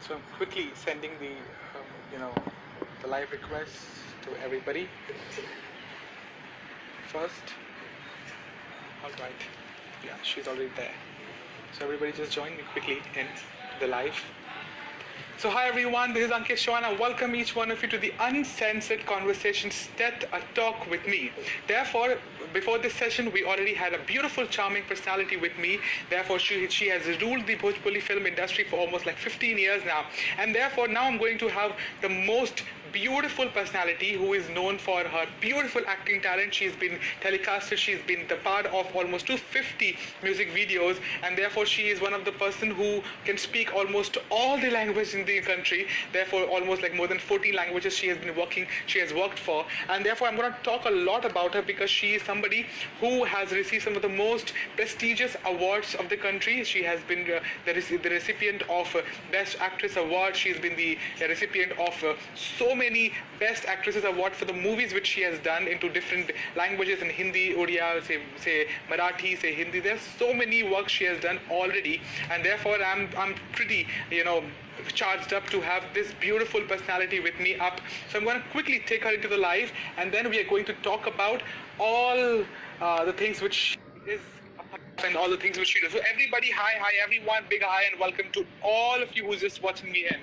So I'm quickly sending the, the live request to everybody. First, all right, yeah, she's already there. So everybody just join me quickly in the live. So hi everyone, this is Ankit Chauhan. I welcome each one of you to the Uncensored Conversations TED Talk with me. Therefore, before this session, we already had a beautiful, charming personality with me. Therefore, she has ruled the Bhojpuri film industry for almost like 15 years now. And therefore, now I'm going to have the most beautiful personality who is known for her beautiful acting talent. She's been telecasted, she's been the part of almost 250 music videos, and therefore she is one of the person who can speak almost all the languages in the country. Therefore, almost like more than 14 languages she has worked for, and therefore I'm going to talk a lot about her because she is somebody who has received some of the most prestigious awards of the country. She has been the recipient of Best Actress Award. She's been the recipient of so many Best Actresses Award for the movies which she has done into different languages, in Hindi, Odia, say Marathi, say Hindi. There's so many works she has done already, and therefore I'm pretty charged up to have this beautiful personality with me up. So I'm going to quickly take her into the live, and then we are going to talk about all the things which she is and all the things which she does. So everybody, hi everyone, big hi and welcome to all of you who's just watching me in.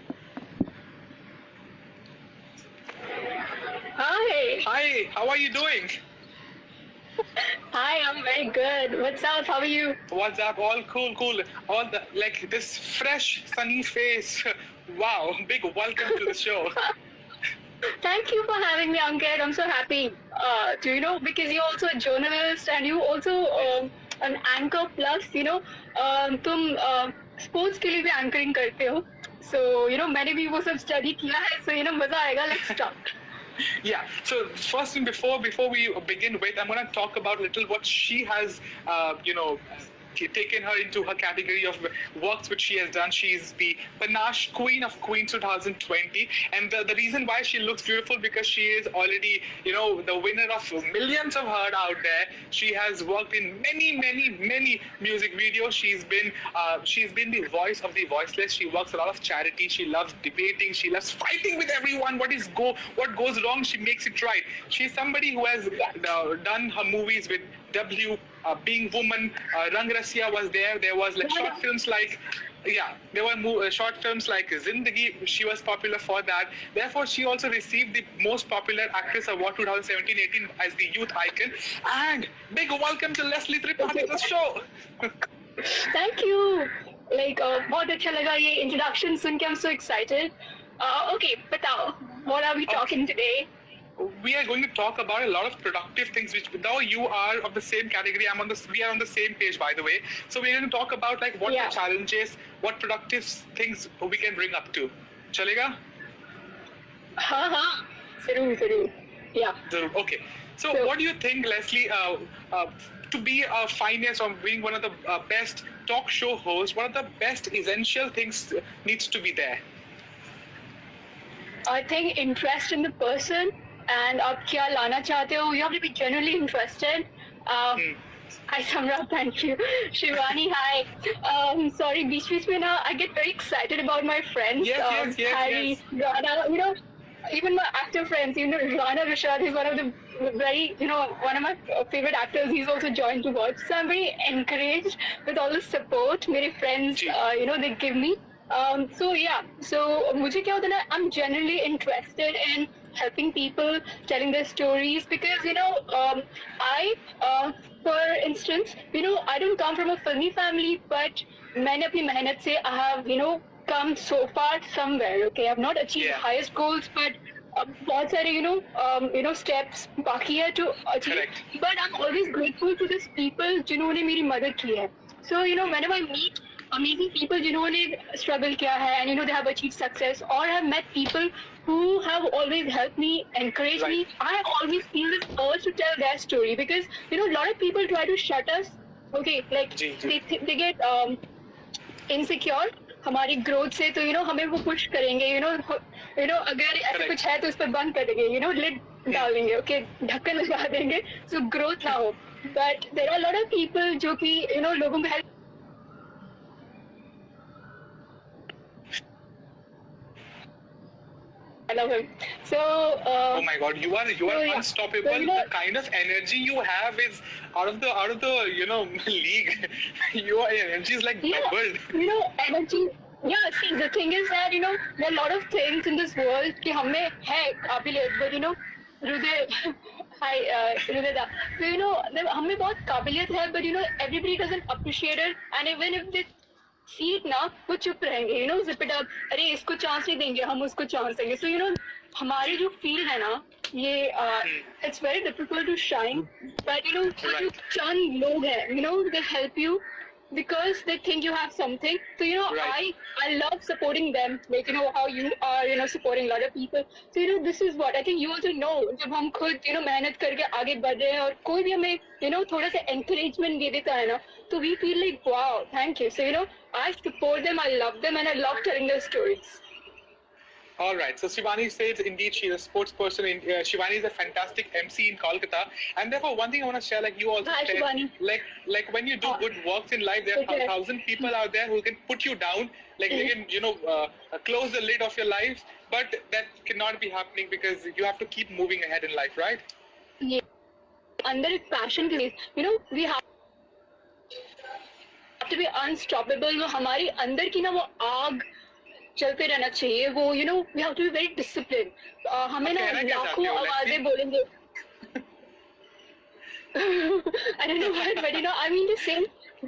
Hi, how are you doing? Hi, I'm very good. What's up? How are you? What's up? All cool. All the like this fresh, sunny face. Wow, big welcome to the show. Thank you for having me, Ankit. I'm so happy because you're also a journalist and you also an anchor plus, तुम sports के लिए भी anchoring करते हो. So, मैंने भी वो सब study किया है. So, मजा आएगा. Let's start. Yeah, so first and before we begin with, I'm going to talk about a little what she has, taken her into her category of works which she has done. She is the Panache Queen of Queens 2020, and the reason why she looks beautiful because she is already, the winner of millions of her out there. She has worked in many music videos. She's been the voice of the voiceless. She works a lot of charity. She loves debating. She loves fighting with everyone. What goes wrong, she makes it right. She's somebody who has done her movies with W, Being Woman, Rang Rasiya was there. There was like short films like, there were short films like Zindagi. She was popular for that. Therefore, she also received the Most Popular Actress Award 2017-18 as the Youth Icon. And big welcome to Leslie Tripathi to the show. Thank you. बहुत अच्छा लगा ये introduction सुन के. I'm so excited. Okay, बताओ, what are we talking today? We are going to talk about a lot of productive things, which though you are of the same category, we are on the same page, by the way. So we're going to talk about what the challenges, what productive things we can bring up to. Chalega? हाँ, जरूर. Yeah. Okay. So what do you think, Leslie, to be a finest or being one of the best talk show hosts, one of the best essential things needs to be there? I think interest in the person. And आप क्या लाना चाहते हो? You have to be genuinely interested. Hi Samra, thank you. Shivani, hi. Sorry, बीच में ना, I get very excited about my friends. Yes. Harry, Rana, even my actor friends. Rana Rashad is one of the one of my favorite actors. He's also joined to watch. So I'm very encouraged with all the support my friends, they give me. So मुझे क्या होता है ना, I'm genuinely interested in helping people, telling their stories because I for instance I don't come from a filmy family, but मैंने अपनी मेहनत से I have come so far somewhere. Okay, I've not achieved highest goals, but बहुत सारे steps बाकी है to achieve. Correct. But I'm always grateful to these people जिन्होंने मेरी मदद की है. So whenever I meet amazing people जिन्होंने struggle किया है and they have achieved success, or have met people who have always helped me, encouraged me, I always feel this urge to tell their story because a lot of people try to shut us. Okay, they get insecure हमारी growth से, तो हमें वो push करेंगे, अगर ऐसा कुछ है तो उस पर बंद कर देंगे, लिड डाल देंगे, ओके, ढक्कन लगा देंगे, सो ग्रोथ ना हो. But there are lot of people जो कि लोगों को help I love him. So. Oh my God, you are yeah. unstoppable. So, you know, the kind of energy you have is out of the league. Your energy is like doubled. you know, energy. Yeah, see, the thing is that, you know, there are a lot of things in this world कि हमें है काबिलियत, but you know, हृदय, hi, हृदय. So, you know, हमें बहुत काबिलियत है, but you know, everybody doesn't appreciate it, and even if they see it ना, वो चुप रहेंगे, you know, zip it up, अरे इसको चांस नहीं देंगे, हम उसको चांस देंगे. So, you know, हमारी जो फील्ड है ना, ये it's very difficult to shine, but you know, जो चंद लोग हैं, you know, they help you because they think you have something. So you know, I love supporting them. Like you know how you are, you know, supporting a lot of people. So you know, this is what I think you also know. जब हम खुद you know मेहनत करके आगे बढ़ रहे हैं और कोई भी हमें you know थोड़ा सा encouragement दे देता है ना, तो we feel like wow, thank you. So you know, I support them, I love them, and I love telling their stories. All right. So Shivani says indeed she's a sports person. Shivani is a fantastic MC in Kolkata, and therefore one thing I want to share, like you also Hi, said, Shivani. like when you do good works in life, there are 1,000 people out there who can put you down, like they can close the lid of your life, but that cannot be happening because you have to keep moving ahead in life, right? Yeah. Under a passion के लिए, you know, we have to be unstoppable. वो हमारी अंदर की ना वो आग चलते रहना चाहिए. वो you know we have to be very disciplined. हमें ना लाखों आवाजें बोलेंगे. I don't know what, but you know I mean to say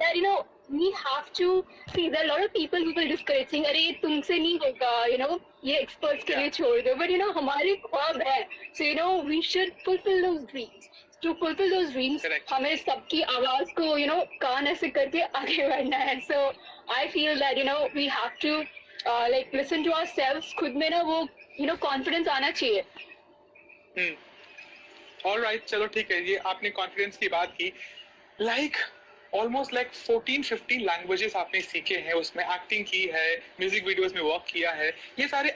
that you know we have to see there are a lot of people who will discourage saying अरे तुमसे नहीं होगा, you know ये experts के लिए छोड़ दो. But you know हमारे ख्वाब है. So you know we should fulfill those dreams. To fulfill those dreams, हमें सबकी आवाज को you know कान ऐसे करके आगे बढ़ना है. So I feel that you know we have to like listen to ourselves. खुद में ना वो you know confidence आना चाहिए. All right, चलो ठीक है. ये आपने confidence की बात की. Like almost like 14-15 languages आपने सीखे हैं, उसमें acting की है, music videos में work किया है. ये सारे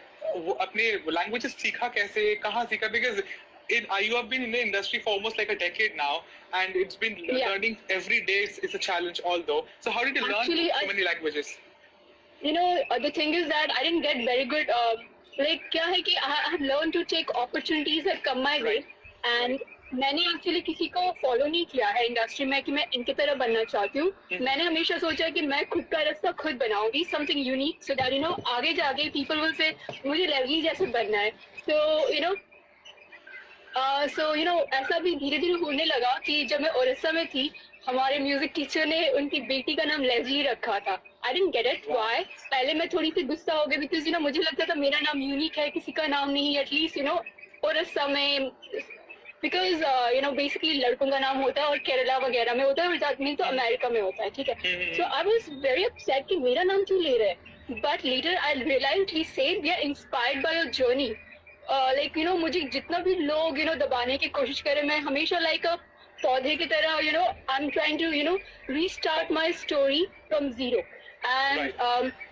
अपने languages सीखा कैसे, कहाँ सीखा? Because you have been in the industry for almost like a decade now, and it's been learning every day is a challenge. Although, so how did you learn so many languages? You know, the thing is that I didn't get very good. Like क्या है कि I have learned to take opportunities that come my way, and मैंने actually किसी को follow नहीं किया है industry में कि मैं इनकी तरह बनना चाहती हूँ. मैंने हमेशा सोचा कि मैं खुद का रास्ता खुद बनाऊंगी, something unique, so that you know आगे जाके पीपल विल से मुझे लेवली जैसे बनना है. सो यू नो ऐसा भी धीरे धीरे होने लगा कि जब मैं ओडिशा में थी, हमारे म्यूजिक टीचर ने उनकी बेटी का नाम लेजली रखा था. I didn't get it why. पहले मैं थोड़ी सी गुस्सा हो गई बिकॉज यू नो मुझे लगता था मेरा नाम यूनिक है, किसी का नाम नहीं. एटलीस्ट यू नो ओडिशा में बिकॉज यू नो बेसिकली लड़कों का नाम होता है और केरला वगैरह में होता है, और जापानी तो अमेरिका में होता है. ठीक है. So I was very upset कि मेरा नाम क्यों ले रहे हैं. But later I realized he said we are inspired by your journey. Like you know मुझे जितना भी लोग यू नो दबाने की कोशिश करें, मैं हमेशा लाइक अ पौधे की तरह you know I am trying to you know restart my story from zero. And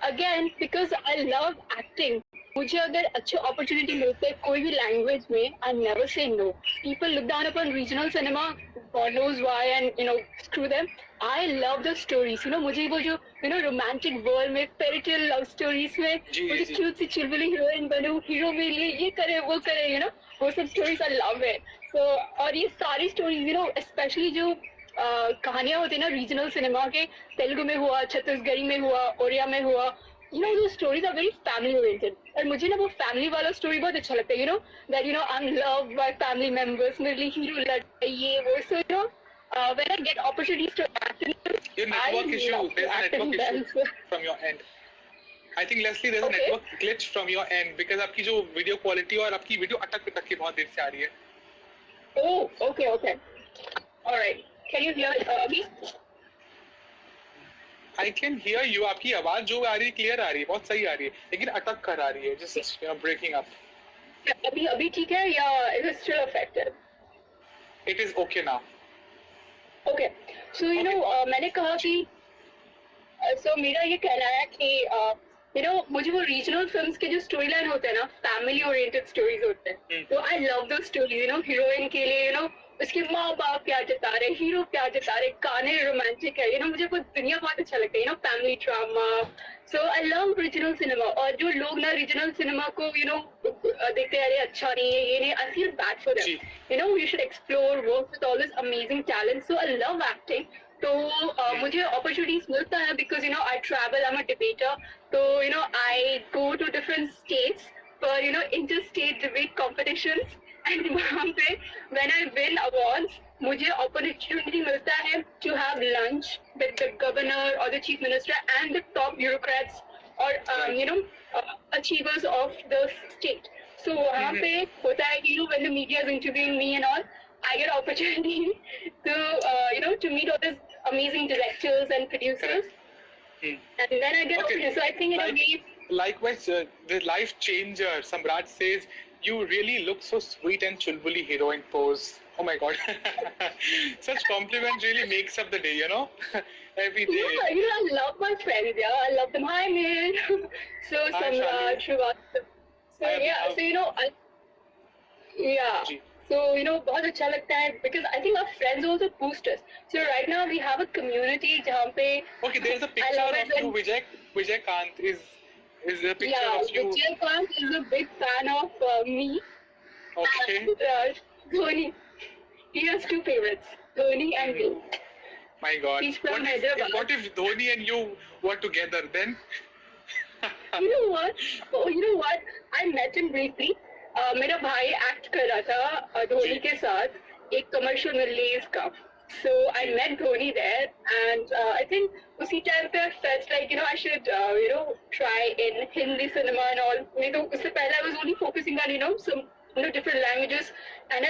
again because I love acting, मुझे अगर अच्छे अपॉर्चुनिटी मिलते हैं कोई भी लैंग्वेज में, I never say no. People look down upon regional cinema, God knows why, and you know screw them. I love the stories. You know मुझे वो जो यू नो रोमांटिक वर्ल्ड में फेयरी लव स्टोरीज में मुझे cute सी चिलबिली heroine बनूं, hero मेरे लिए ये करे वो करे, यू नो वो सब स्टोरीज आई लव इट. सो और ये सारी स्टोरीज यू नो स्पेशली जो कहानियां होती है ना रीजनल सिनेमा के, तेलुगु में हुआ, छत्तीसगढ़ी में हुआ, ओडिया में हुआ, you know those stories are very family oriented. और मुझे ना वो family वाला story बहुत अच्छा लगता है. You know that you know I'm loved by family members, मेरे लिए hero लड़ता है ये वो. So you know when I get opportunities to act in, your network issue. There's a network issue from your end. I think Leslie, there's a network glitch from your end because आपकी जो video quality और आपकी video अटक के बहुत देर से आ रही है. Oh, okay. All right. Can you hear अभी? I can hear you. आपकी आवाज जो आ रही है क्लियर आ रही है, बहुत सही आ रही है, लेकिन अटक कर आ रही है, just you know breaking up. अभी ठीक है या is it still affected? It is okay now. Okay. So you know मैंने कहा कि so मेरा ये कहना है कि you know मुझे वो रीजनल फिल्म्स के जो स्टोरी लाइन होते हैं ना, फैमिली ओरिएंटेड स्टोरीज होते हैं, तो आई लव दो स्टोरीज. यू नो हीरोइन के लिए यू नो उसके माँ बाप प्यार जता रहे, हीरो प्यार जता रहे, गाने रोमांटिक है, यू नो मुझे वो दुनिया बहुत अच्छा लगता है. You know family drama. So I love regional cinema. और जो लोग ना regional cinema को देखते हैं, अरे अच्छा नहीं है ये नहीं, I feel bad for them. Ji. You should explore, work with all this amazing talent. So I love acting. तो मुझे opportunities मिलता है because I travel, I'm a debater. So I go to different states for interstate debate competitions. And वहाँ पे when I win awards, मुझे opportunity मिलता है to have lunch with the governor or the chief minister and the top bureaucrats or achievers of the state. So वहाँ पे होता है कि when the media is interviewing me and all, I get opportunity to to meet all these amazing directors and producers, and then I get opportunity. So I think in a way. Likewise, the life changer. Samrat says, "You really look so sweet and chulbuli heroine pose." Oh my God! Such compliment really makes up the day, every day. Yeah, I love my friends. Yeah, I love them. Hi, man. So Samrat, Shrivastava. So yeah, so yeah. So बहुत अच्छा लगता है because I think our friends also boost us. So right now we have a community जहाँ पे. Okay, there's a picture of you, Vijay Kant is a picture of you. Vijay Kant is a big fan of me. Okay. And Dhoni. He has two favorites, Dhoni and me. My God. He's from Hyderabad. What if Dhoni and you were together then? You know what? I met him briefly. मेरा भाई act कर रहा था धोनी के साथ एक commercial में लेज का. So I met Dhoni there, and I think उसी टाइम पे I felt like I should try in Hindi cinema and all. नहीं तो उससे पहले I was only focusing on some different languages, and I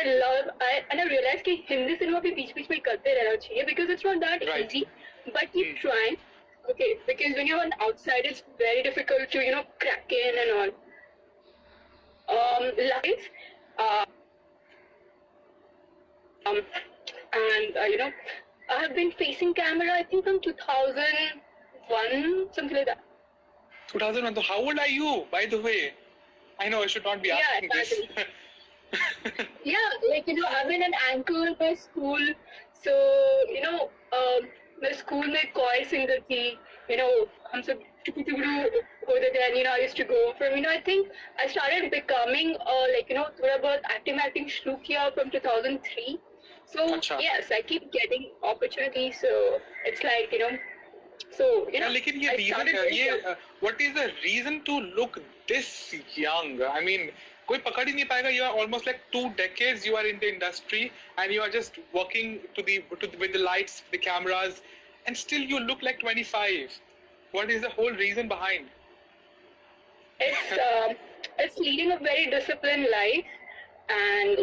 realized कि Hindi cinema भी बीच-बीच में करते रहना चाहिए because it's not that easy, but keep trying. Okay, because when you're on outside, it's very difficult to crack in and all. Live, and I have been facing camera I think from 2001, something like that. 2001. So how old are you, by the way? I know I should not be asking this. Yeah, I've been an anchor in my school, so my school में choir singer थी. हम सब होते थे, and I used to go from I think I started becoming थोड़ा बहुत acting शुरू किया from 2003. So yes, I keep getting opportunities. So it's like so लेकिन ये reason what is the reason to look this young? I mean, कोई पकड़ ही नहीं पाएगा. You are almost like 2 decades you are in the industry and you are just working with the lights, the cameras, and still you look like 25. What is the whole reason behind? It's leading a very disciplined life, and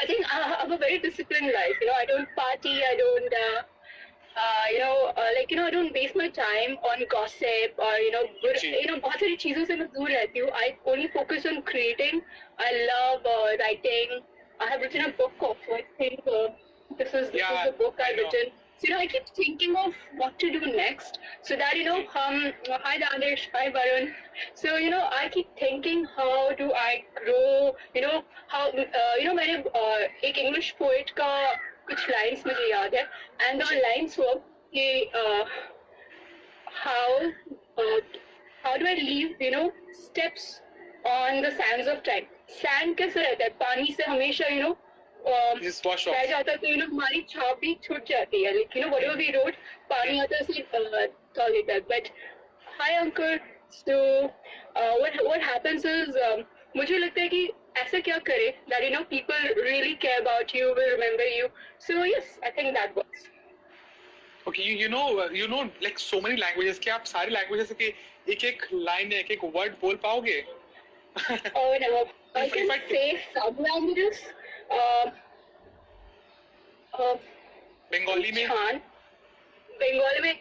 I think I have a very disciplined life. I don't party. I don't I don't waste my time on gossip or बहुत सारी चीजों से मैं दूर रहती हूँ. I only focus on creating. I love writing. I have written a book also. I think this is the book I've written. So I keep thinking of what to do next, so that hi Danish, hi Varun. So I keep thinking how do I grow. How मैंने एक English poet का कुछ lines मुझे याद है, and the lines were कि how do I leave steps on the sands of time. Sand कैसे रहता है, पानी से हमेशा just wash off. रह जाता तो हमारी छाप भी छूट जाती है. Like whatever we wrote, पानी आता से तौल देता है. But hi uncle. So what happens is मुझे लगता है कि ऐसा क्या करे that people really care about you, will remember you. So yes, I think that works. Okay, you know like so many languages. क्या आप सारी languages के एक line एक word बोल पाओगे? Oh no, I can say some languages. Bengali में? Bengali में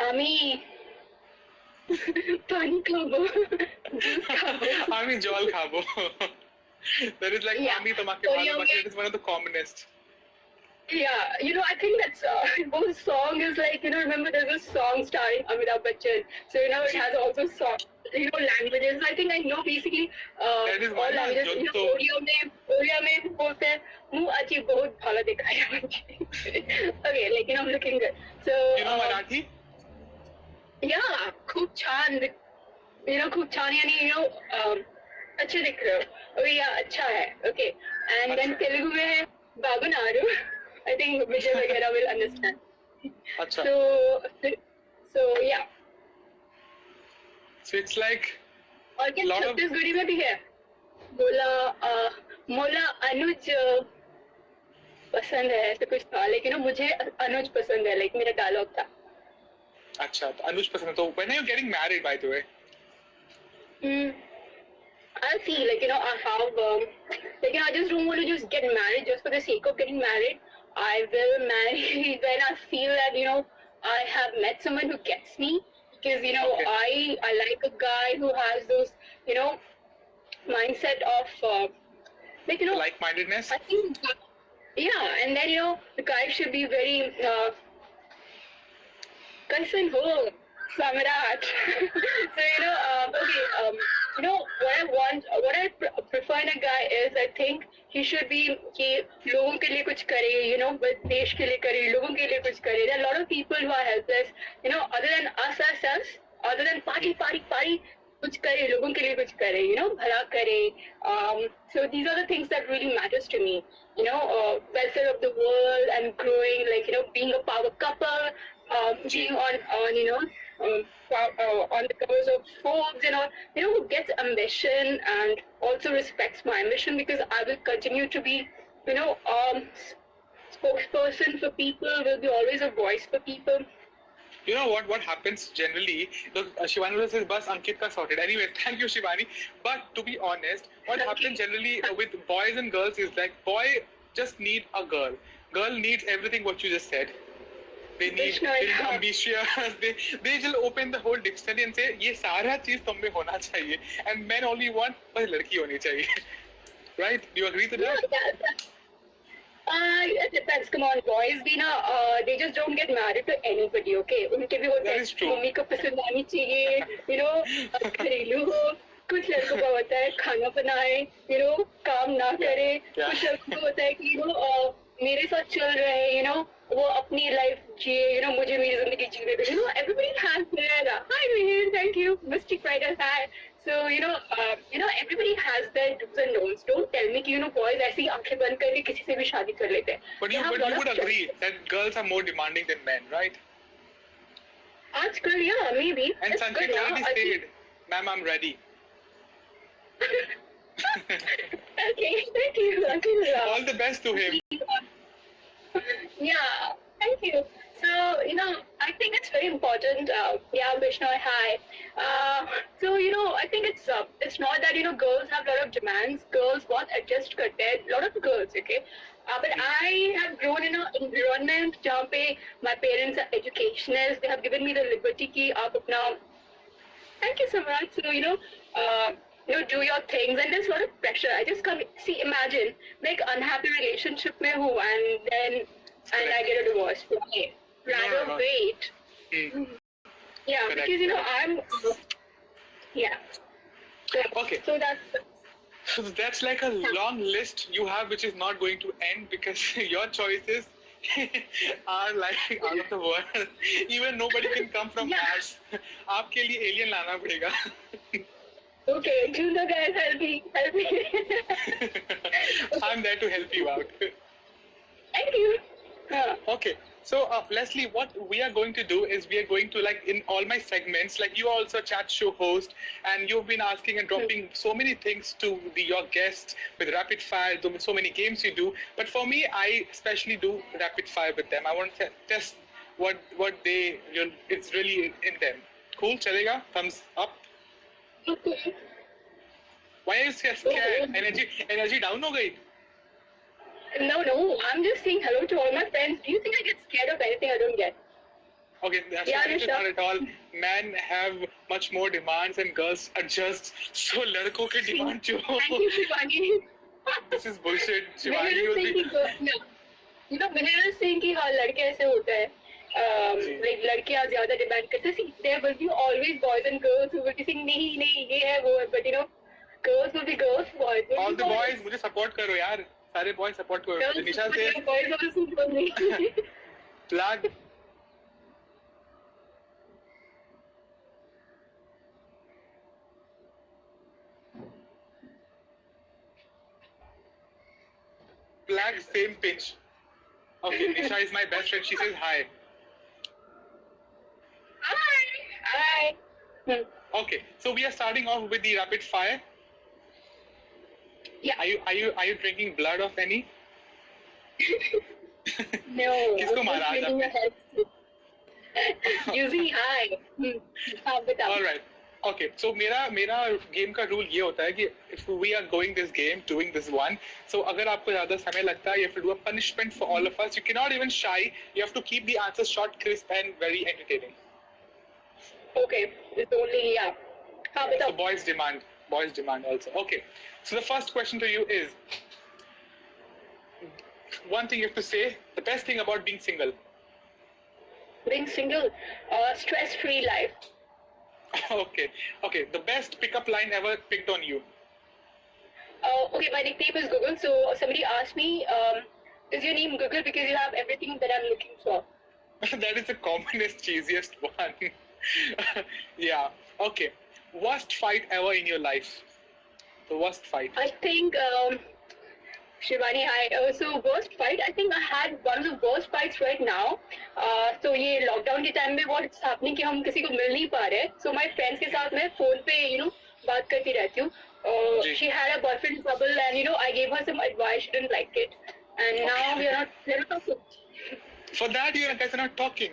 আমি पानी खाबो. আমি জল খাবো. That is like पानी তোমাকে ভালোবাসি. It is one of the commonest. Yeah, I think that's both song is like remember there's a song starring Amitabh Bachchan. So it has also a song languages. I think I know basically That is all one, languages. जो तो Korea में बोलते हैं मुँह अजी बहुत भाला दिखाया मुझे. Okay, like I'm looking good. So you know Marathi? yeah, खूप छान. खूप छान यानी अच्छे दिख रहे हो. Okay, yeah, अच्छा है. Okay, and then अच्छा. तेलुगु में है बाबुनारू. I think Vijay वगैरह will understand. अच्छा. So yeah. So it's like और क्या छत्तीसगढ़ी में भी है. मोला अनुज पसंद है ऐसे कुछ था लेकिन मुझे अनुज पसंद है लाइक मेरा डायलॉग था. अच्छा तो अनुज पसंद है तो when are you getting married by the way? I'll see I have I just don't want to just get married just for the sake of getting married. I will marry when I feel that I have met someone who gets me because Okay. I like a guy who has those mindset of Like-mindedness? I think yeah, and then the guy should be very person ho samrat. So what I prefer in a guy is I think he should be कि लोगों के लिए कुछ करे, देश के लिए करे, लोगों के लिए कुछ करे. There are a lot of people who are helpless, other than us, other than party, कुछ करे, लोगों के लिए कुछ करे, भला करे. So these are the things that really matters to me. Welfare of the world and growing, being a power couple, being on the covers of Forbes and all, who gets ambition and also respects my ambition because I will continue to be, spokesperson for people, will be always a voice for people. You know what happens generally? Look, Shivani says, "Bus Ankit ka sorted." Anyways, thank you, Shivani. But to be honest, what happens generally with boys and girls is like, boy just need a girl. Girl needs everything what you just said. They need ambitious. They just open the whole dictionary and say, "ये सारा चीज तुम में होना चाहिए." And men only want बस लड़की होनी चाहिए. Right? Do you agree to that? It depends. Come on, boys भी ना they just don't get married to anybody, okay? उनके भी होते हैं मम्मी को पसंद आनी चाहिए, घरेलू हो. कुछ लड़कों का होता है खाना बनाए, काम ना करे. कुछ लड़कों को होता है कि मेरे साथ चल रहे, वो अपनी लाइफ जिए, मुझे मेरी जिंदगी जीने दे. Everybody has their hi Mihir, thank you, Mystic Riders, hi. So everybody has their do's and don'ts. Don't tell me कि boys ऐसी आंखें बंद करके किसी से भी शादी कर लेते हैं. But you would agree that girls are more demanding than men, right? आजकल yeah, maybe. And Sanjay already said, "Ma'am, I'm ready." Okay, thank you. All the best to him. Yeah, thank you. So, I think it's very important. Yeah, Bishnoy, hi. So, I think it's not that, girls have a lot of demands. Girls want adjust karte hain. A lot of girls, okay? But I have grown in an environment where my parents are educationists. They have given me the liberty ki aap apna... Thank you so much. So, do your things, and there's a lot of pressure. I just come see. Imagine, like unhappy relationship mein hu, and then I get a divorce. Okay, rather wait. Yeah, Correct. because I'm. Yeah. Okay. So that's like a long list you have, which is not going to end because your choices are like out of the world. Even nobody can come from Mars. आपके लिए alien लाना पड़ेगा. Okay, Juno guys, help me. I'm there to help you out. Thank you. Okay, so Leslie, what we are going to do is we are going to, like in all my segments, like you are also a chat show host and you've been asking and dropping so many things to your guests with rapid fire, so many games you do. But for me, I especially do rapid fire with them. I want to test what it's really in them. Cool, chalega? Thumbs up. Okay. Why are you scared? Energy down ho gayi? No, I'm just saying hello to all my friends. Do you think I get scared of anything I don't get? Okay, that's not at all. Men have much more demands and girls adjust. So, ladko ke demand jo. Thank you, Shivani. This is bullshit. Shivani will be... Vinay was saying कि हाँ लड़के ऐसे होते हैं. like लड़कियां ज्यादा demand करते हैं, there will be always boys and girls who will be saying नहीं नहीं ये है वो है, but you know girls will be girls, boys will All be the boys मुझे सपोर्ट करो यार, सारे बॉयज सपोर्ट करो. girls निशा will से be boys also support me. plug. Plug same pinch. Okay, Nisha is my best friend. She says hi. Hi. Hi. Okay, so we are starting off with the rapid fire. Yeah. Are you drinking blood of any? No. किसको मारा आज आपने? Using hi. हाँ बताओ. All right. Okay, so मेरा game का rule ये होता है कि if we are going this game, doing this one, so अगर आपको ज़्यादा समय लगता है, you have to do a punishment for all of us. You cannot even shy. You have to keep the answers short, crisp, and very entertaining. Okay, it's only yeah. हाँ So बताओ. boys demand also. Okay, so the first question to you is, one thing you have to say, the best thing about being single. Being single, stress-free life. Okay, the best pickup line ever picked on you. Okay, my nickname is Google. So somebody asked me, is your name Google because you have everything that I'm looking for? That is the commonest, cheesiest one. Yeah. Okay. Worst fight ever in your life? The worst fight. I think, Shivani, so worst fight, I think I had one of the worst fights right now. So ये lockdown के time में what's happening कि हम किसी को मिल नहीं पा रहे. So my friends के साथ मैं phone पे बात करती रहती हूँ. She had a boyfriend trouble and I gave her some advice. She didn't like it, and now we're not talking. For that, you guys are not talking.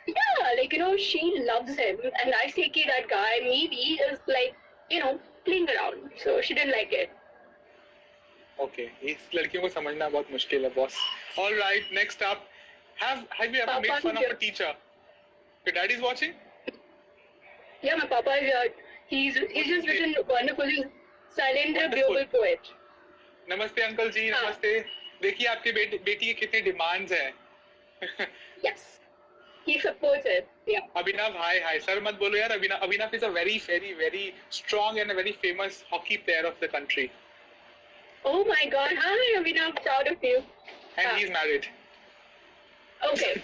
Yeah, like she loves him, and I say कि that guy maybe is like playing around. So she didn't like it. Okay, इस लड़कियों को समझना बहुत मुश्किल है, boss. All right, next up, have you ever Papa made fun is of a teacher? Your dad is watching? Yeah, my papa is he's just written wonderfully. Sailendra Wonderful. Global Poet. नमस्ते uncle जी, हाँ. नमस्ते. देखिए आपके बेटी के कितने demands हैं. Yes, he supports it. Yeah. Abhinav, hi. Sir मत बोलो यार. अभिनव is a very, very, very strong and a very famous hockey player of the country. Oh my God! Hi, Abhinav. Proud of you. And he's married. Okay.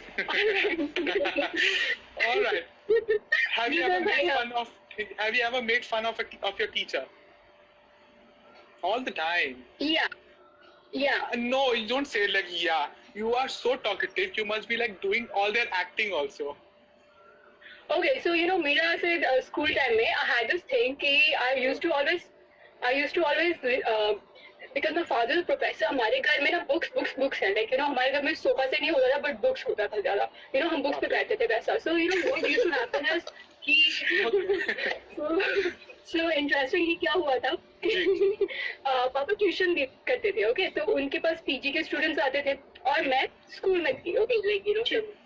All right. Have you ever made fun of your teacher? All the time. Yeah. Yeah. No, you don't say it like yeah. You are so talkative. You must be like doing all their acting also. Okay, so मेरा ऐसे school time में I had this thing कि I used to always because my father is a professor, हमारे घर में ना books है, like हमारे घर में सोफा से नहीं होता था, but books होता था ज़्यादा, हम books पे बैठते थे वैसा. So what used to happen is कि so interestingly क्या हुआ था पापा ट्यूशन करते थे. ओके, तो उनके पास पीजी के स्टूडेंट्स आते थे और मैं स्कूल में थी. Okay, like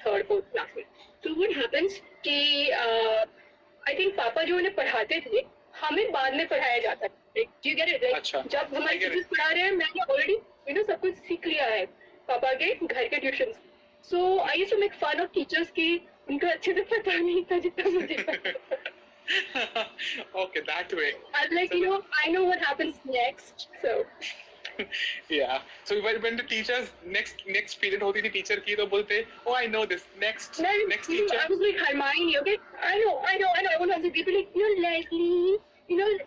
third fourth class में. तो व्हाट हैपेंस कि आई थिंक पापा जो उन्हें पढ़ाते थे हमें बाद में पढ़ाया जाता है. You get it? लाइक जब हमारे टीचर्स पढ़ा रहे हैं मैंने ऑलरेडी सब कुछ सीख लिया है पापा के घर के tuition. So I used to make fun of teachers की उनको अच्छे से पता नहीं था जितना मुझे पता. Okay, that way. I'm like, I know what happens next, so. Yeah. So when the teachers next period होती थी टीचर की तो बोलते, oh I know this next teacher. I was like Hermione, okay? I know. I want to be like, Leslie,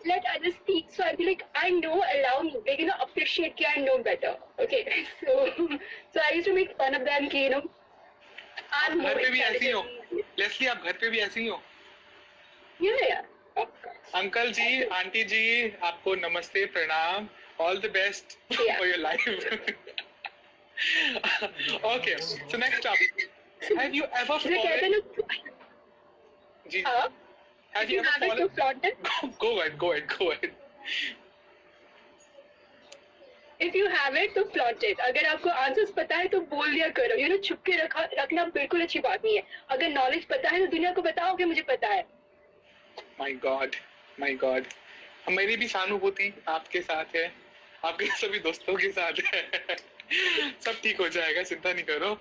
let others speak. So I'd be like, I know, allow me, like, appreciate कि I know better. Okay. So I used to make fun of them कि I'm more घर पे भी ऐसी हो? intelligent. Leslie आप घर पे भी ऐसी हो? Yeah. Of course. Uncle ji, aunty ji, आपको नमस्ते, प्रणाम. All the best for your life. Okay, so next up, have you ever fallen? Ji. Have you ever fallen? Go ahead. If you have it, तो flaunt it. अगर आपको answers पता है तो बोल दिया करो. छुप के रखना बिल्कुल अच्छी बात नहीं है. अगर नॉलेज पता है तो दुनिया को बताओ कि मुझे पता है. My God. मेरी भी सहानुभूति आपके साथ है, आपके सभी दोस्तों के साथ है. सब ठीक हो जाएगा, चिंता नहीं करो.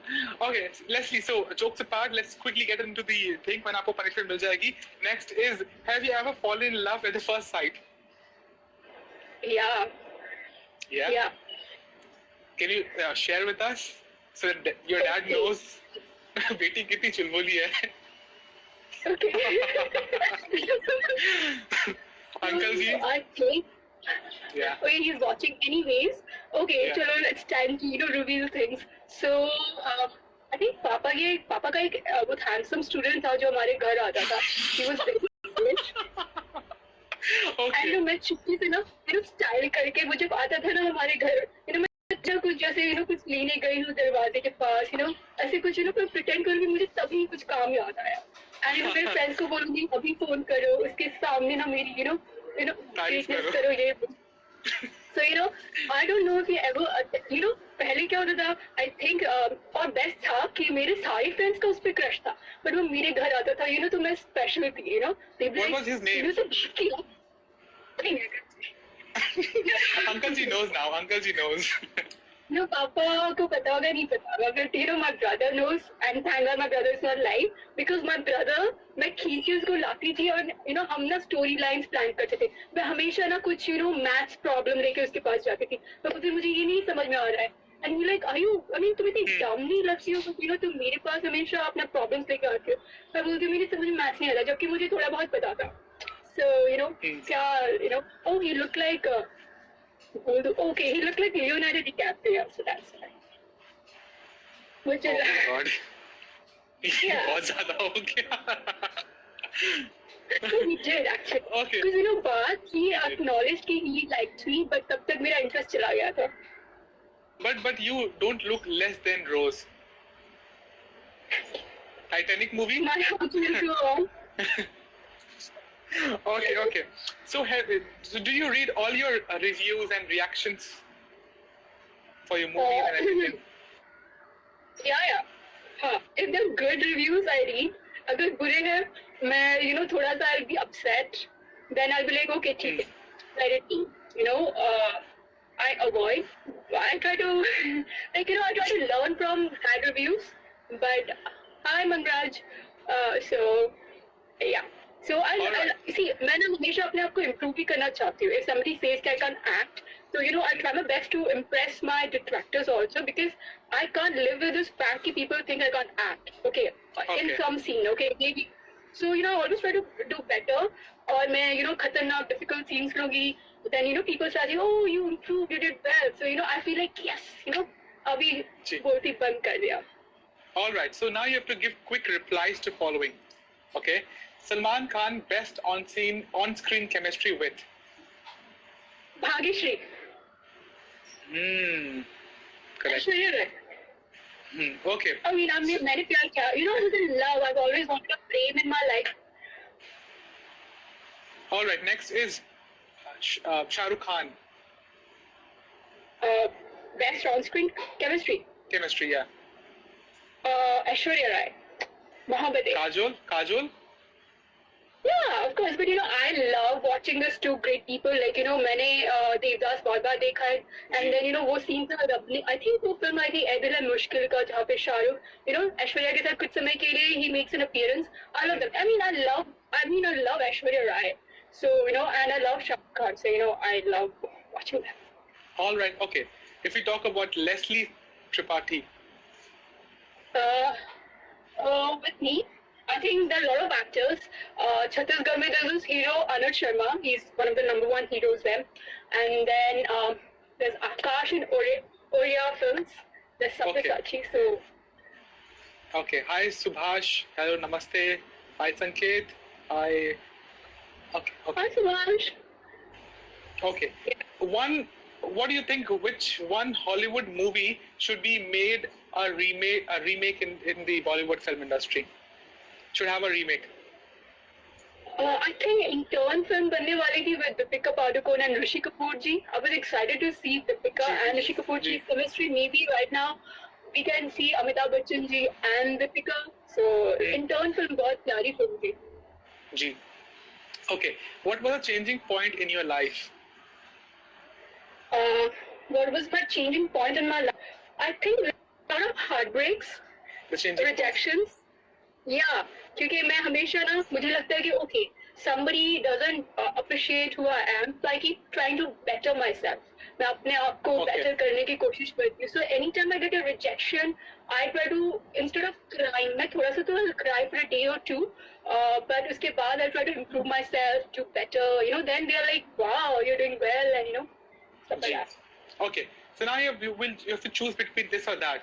Okay, Leslie, so jokes apart, let's quickly get into the thing when आपको punishment मिल जाएगी. Next is, have you ever fallen in love at the first sight? Yeah. Yeah? Yeah. Can you share with us so that your dad Okay. knows बेटी कितनी चुलबुली है. Okay. Uncle ji? I think. Yeah. Okay, he's watching anyways. Okay, Yeah. chalo, it's time to reveal things. So, I think पापा का एक बहुत handsome student था जो हमारे घर आता था. He was very stylish. Okay. And मैं चुपके से ना स्टाइल करके वो जब आता था ना हमारे घर, मैं जब कुछ जैसे कुछ लेने गई हूँ दरवाजे के पास, ऐसे कुछ प्रिटेंड करूँगी, मुझे तभी कुछ काम याद आया. एंड मेरे फ्रेंड्स को बोलूंगी अभी फोन करो, उसके सामने ना मेरी तारीफ greatness करो. करो ये. So I don't know if you ever पहले क्या होता था, I think और बेस्ट था कि मेरे सारे फ्रेंड्स का उस पर क्रश था, बट वो मेरे घर आता था तो मैं स्पेशल थी. What was his name? Uncle ji knows now. Uncle ji knows. No, पापा को पता होगा नहीं पता होगा, but my brother knows, and thank God my brother is not live, because my brother, मैं खींच के उसको लाती थी और हम ना स्टोरी लाइन्स प्लान करते थे. मैं हमेशा ना कुछ मैथ्स प्रॉब्लम लेके उसके पास जाती थी. तो बोलती मुझे ये नहीं समझ में आ रहा है, एंड यू लाइक तुम इतनी डम नहीं लगती हो, तुम मेरे पास हमेशा अपना प्रॉब्लम्स लेके आते हो. मैं बोलती हूँ मुझे समझ में मैथ्स नहीं आता, जबकि मुझे थोड़ा बहुत पता था. So क्या oh, he looked like okay, he looked like Leonardo DiCaprio, so that's why. Which Oh is my God. Yeah. बहुत ज़्यादा हो गया. he did actually. Okay. Because but he acknowledged कि he liked me, but तब तक मेरा interest चला गया था. But you don't look less than Rose. Titanic movie? My heart will go on. Okay. So do you read all your reviews and reactions for your movies and everything? Yeah. हाँ, if they're good reviews, I read. अगर बुरे हैं, मैं थोड़ा सा I'll be upset. Then I'll be like, okay, ठीक है, let it be. I avoid. I try to I try to learn from bad reviews. But hi, Manraj. So yeah. So I see. मैं ना हमेशा अपने आप को improve भी करना चाहती हूँ. If somebody says that I can't act, so I try my best to impress my detractors also, because I can't live with this fact that people think I can't act. Okay. In some scene, okay, maybe. So I always try to do better. और मैं खतरनाक difficult scenes लूँगी. Then people start saying, oh, you improved, you did well. So I feel like yes, अभी बोलती बंद कर दिया. All right. So now you have to give quick replies to following. Okay. Salman Khan best on-screen chemistry with? Bhagyashree. Correct. Aishwarya Rai. Okay. I mean, मैंने प्यार किया. I was in love. I've always wanted a flame in my life. All right. Next is Shah Rukh Khan. Best on-screen chemistry. Chemistry, yeah. Aishwarya Rai. Mohabbat. Kajol. Yeah, of course. But I love watching these two great people. Like मैंने देवदास बहुत बार देखा है. And then वो scene था अपने. I think वो film आई थी ए दिल है मुश्किल का, जहाँ पे शाहरुख ऐश्वर्या के साथ कुछ समय के लिए he makes an appearance. I love that. I love Aishwarya Rai. So and I love Shah Rukh Khan. So I love watching them. All right. Okay. If we talk about Leslie Tripathi. With me, I think there are a lot of actors. Chhattisgarh mein there's this hero Anuj Sharma. He's one of the number one heroes there. And then there's Akash in Oriya films. There's Sabyasachi. So. Okay. Hi Subhash. Hello. Namaste. Hi Sanket. Hi. Okay. Hi Subhash. Okay. What do you think? Which one Hollywood movie should be made a remake in the Bollywood film industry? Should have a remake. I think Intern film बनने वाली थी with Deepika Padukone and Rishi Kapoor ji. I was excited to see Deepika and Rishi Kapoor ji's chemistry. Maybe right now we can see Amitabh Bachchan ji and Deepika. So Intern film बहुत प्यारी film थी. जी. Okay. What was a changing point in your life? What was my changing point in my life? I think a lot of heartbreaks, The changing. rejections. Yeah, क्योंकि मैं हमेशा ना मुझे लगता है कि okay, somebody doesn't appreciate who I am, so I keep trying to better myself. मैं अपने आप को Okay. better करने की कोशिश करती हूँ. So anytime I get a rejection, I try to instead of crying, मैं थोड़ा सा तो cry for a day or two, but उसके बाद I try to improve myself, do better. You know, then they are like, wow, you're doing well, and you know, stuff like that. Okay, so now you have to choose between this or that.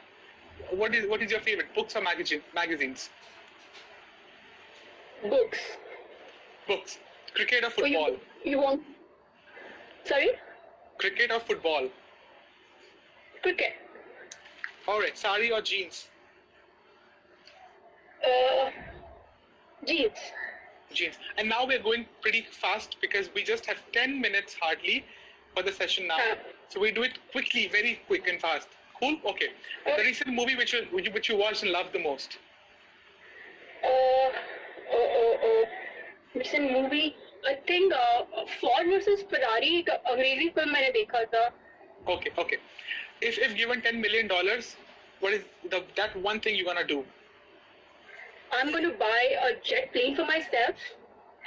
What is your favorite, books or magazines? Books. Books. Cricket or Oh, football? you want? Sorry? Cricket or football? Cricket. All right, sari or jeans? Jeans. Jeans. And now we're going pretty fast because we just have 10 minutes hardly for the session now. So we do it quickly, very quick and fast. Cool? Okay. The recent movie which you watched and loved the most? Recent movie. I think Ford versus Ferrari एक अंग्रेजी film मैंने देखा था. Okay. If given $10 million, what is that one thing you're gonna do? I'm going to buy a jet plane for myself,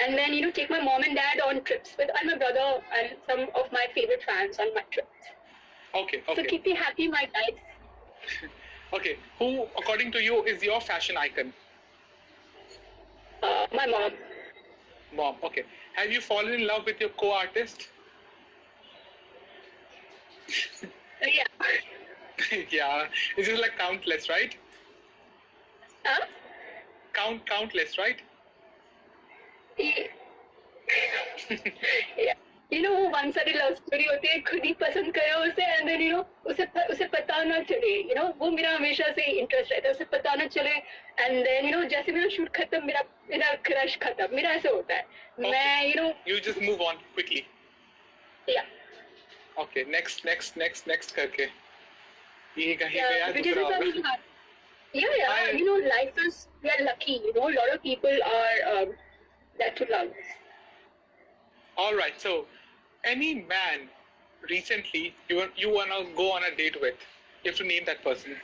and then you know take my mom and dad on trips with and my brother and some of my favorite fans on my trips. Okay. So keep me happy, my guys. Okay. Who, according to you, is your fashion icon? My mom. Mom. Okay. Have you fallen in love with your co-artist? Yeah. Yeah. It's just like countless, right? Huh? Countless, right? Yeah. You know, one सारी love story होती है खुद ही पसंद करो उसे and then you know उसे पता ना चले, you know वो मेरा हमेशा से इंटरेस्ट रहता है उसे पता ना चले and then you know जैसे मेरा शूट खत्म मेरा क्रश खत्म मेरा ऐसे होता है. Okay. मैं you know You just move on quickly. yeah. Okay. Next करके. ये कहीं Yeah, गया because दूसरा it's होगा. yeah, you know, life is, we are lucky, you know, a lot of people are that to love. All right. So, any man recently you wanna go on a date with, you have to name that person.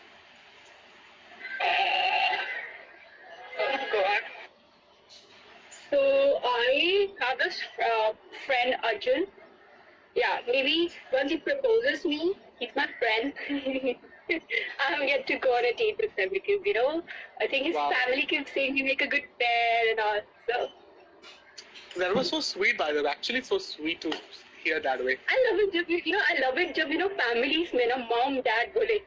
Oh God. So I have this friend Arjun. Yeah, maybe once he proposes me, he's my friend. I'm yet to go on a date with him because you know I think his Wow. family keeps saying we make a good pair and all. So That was so sweet, by the way. Actually, so sweet to hear that way. I love it जब I love it जब families में ना mom dad बोले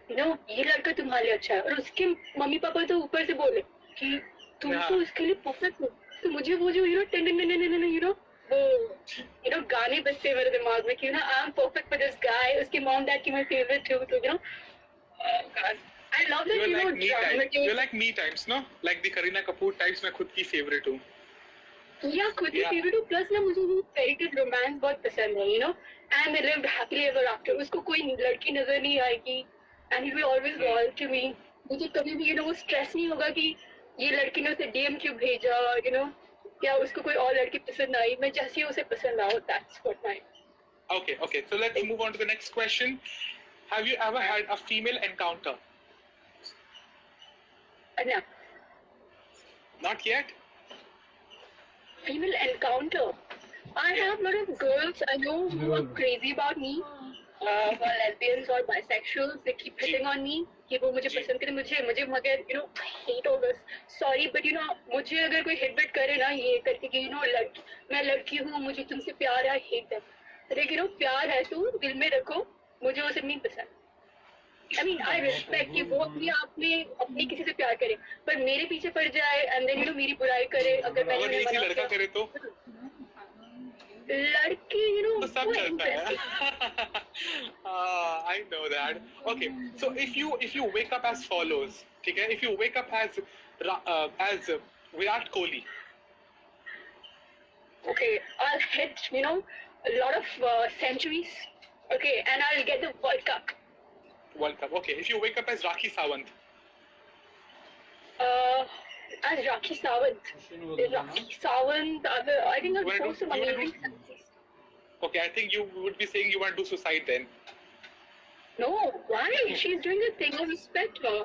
ये लड़का तुम्हारे लिए अच्छा है और उसके मम्मी पापा तो ऊपर से बोले कि तुम तो इसके लिए परफेक्ट हो. तो मुझे वो जो वो गाने बजते हैं मेरे दिमाग में कि I'm perfect for this guy. उसके mom dad की मैं favorite हूँ तो God. I love that You're like me types. dramatic. You're like me types, no? Like the Kareena Kapoor types. मैं खुद की favorite हूँ. Yeah, खुद ही Yeah. favorite हूँ. Plus ना मुझे वो fairy tale romance बहुत पसंद है, you know. And they lived happily ever after. उसको कोई लड़की नजर नहीं आएगी. And he will always loyal to me. मुझे कभी भी वो stress नहीं होगा कि ये लड़की ने उसे DM क्यों भेजा, you know. या उसको कोई और लड़की पसंद आई. मैं जैसी उसे पसंद आओ. That's what my. Okay. So let's move on to the next question. Have you ever had a female encounter? No. Not yet. Female encounter. I have a lot of girls I know who are crazy about me. Who are lesbians or bisexuals. They keep hitting on me. कि वो मुझे पसंद करे मुझे मगर I hate all this. Sorry, but मुझे अगर कोई hit bit करे ना ये करके कि मैं लड़की हूँ मुझे तुमसे प्यार है I hate them. लेकिन प्यार है तो दिल में रखो मुझे वो सब नहीं पसंद. I mean, I respect कि वो अपने आप में अपने किसी से प्यार करे पर मेरे पीछे पड़ जाए and then मेरी बुराई करे अगर मैंने अगर उन्हें एक ही मना लड़का किया करे तो लड़की तो सब वो चलता है. interesting. I know that. Okay, so if you wake up as follows, ठीक है? If you wake up as Virat Kohli, Okay, I'll hit a lot of centuries. Okay, and I'll get the World Cup. World Cup. Okay, if you wake up as Rakhi Sawant, As Rakhi Sawant. I think I'll Wanna do do- some you wanna amazing do- sentences. okay, I think you would be saying you want to do suicide then. No, why? She's doing the thing. I respect her.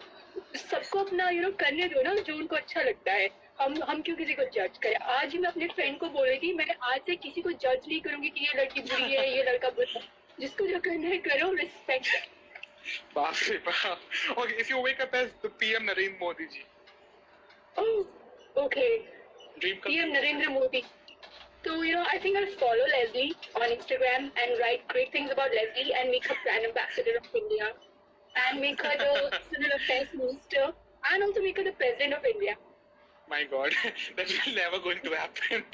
सबको अपना करने दो ना जो उनको अच्छा लगता है. हम क्यों किसी को जज करें? आज ही मैं अपने फ्रेंड को बोल रही थी मैं आज से किसी को जज नहीं करूंगी कि ये लड़की बुरी है ये लड़का बुरा है. जिसको जो करना है करो. रिस्पेक्ट. बाप रे बाप. Okay, if you wake up as the PM Narendra Modi ji. Oh, okay. Dream come PM true. Narendra Modi. So, I think I'll follow Leslie on Instagram and write great things about Leslie and make her brand ambassador of India and make her the civil affairs minister and also make her the president of India. My God, that will never going to happen.